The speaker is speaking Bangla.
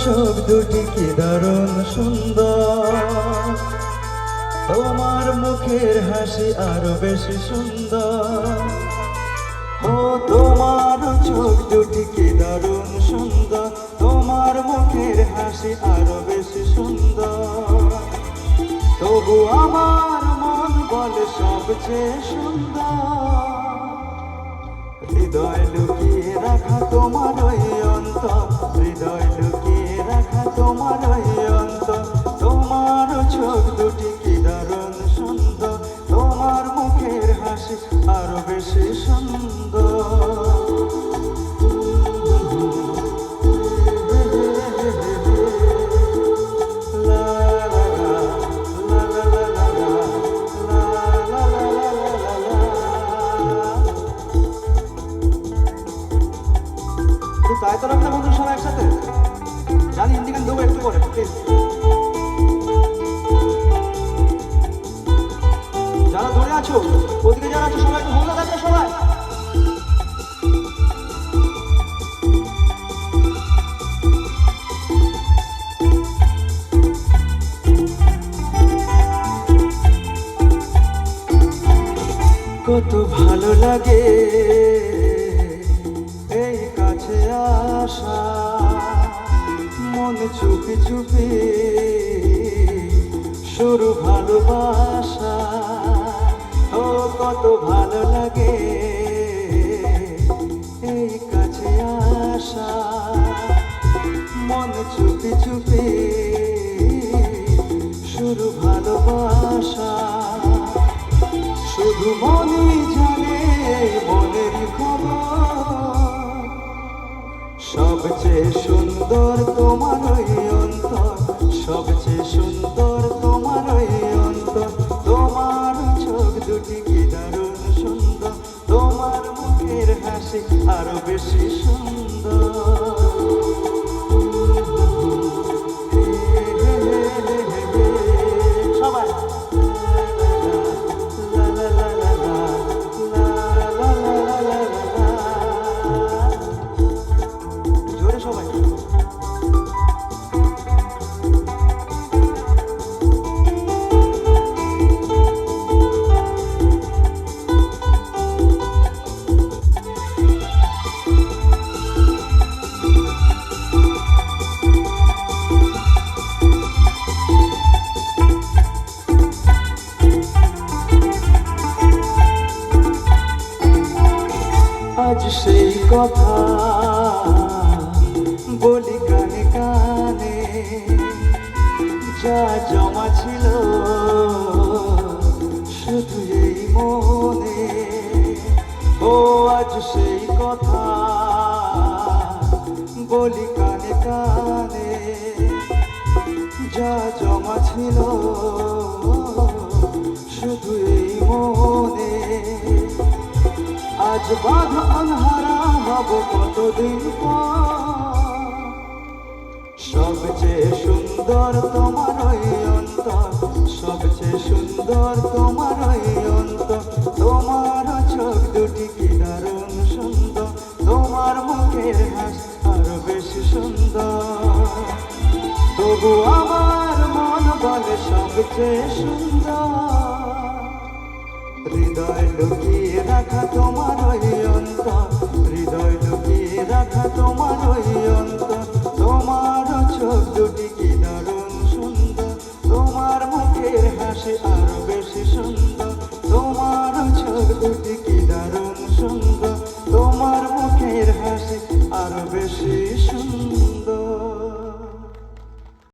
চোখ দুটি কি দারুণ সুন্দর, তোমার মুখের হাসি আরো বেশি সুন্দর। ও তোমার চোখ দুটি কি দারুণ সুন্দর, তোমার মুখের হাসি আরো বেশি সুন্দর। তবু আমার মন বলে সবচেয়ে সুন্দর, হৃদয় লুকিয়ে রাখা তোমার ওই অন্তর, হৃদয় লুকিয়ে রাখা তোমার ওই অন্তর। তোমার চোখ দুটি কি দারুণ সুন্দর, তোমার মুখের হাসি আরো বেশি সুন্দর। তাই তো রাখলে বন্ধু সবাই একসাথে জানি হিন্দি গান দেবো একটু পরে প্লিজ। যারা দূরে আছো ওদিকে যারা আছো সবাই একটু ভালো থাকবে সবাই। কত ভালো লাগে এই কাছে আসা, মন চুপি চুপি শুরু ভালোবাসা। ও কত ভালো লাগে এই কাছে আসা, মন চুপি চুপি শুরু ভালোবাসা। শুধু মনই জানে মনের খবর, সবচেয়ে সুন্দর তোমার ওই অন্তর, সবচেয়ে সুন্দর তোমার ওই অন্তর। তোমার চোখ দুটি কি দারুণ সুন্দর, তোমার মুখের হাসি আরো বেশি সুন্দর। সবাই আজ সেই কথা বলি কানে কানে, যা জমা ছিল শুধু এই মনে। ও আজ সেই কথা বলি কানে কানে, যা জমা ছিল শুধু এই মনে। আজ বাঁধন হারা হব কতদিন পর, সবচেয়ে সুন্দর তোমার ওই অন্তর, সবচেয়ে সুন্দর তোমার ওই অন্তর। তোমার চোখ দুটি কি দারুণ সুন্দর, তোমার মুখের হাসি আরো বেশি সুন্দর। তবু আমার মন বলে সবচেয়ে সুন্দর, হৃদয় লুকিয়ে রাখা তোমার ওই অন্তর, হৃদয়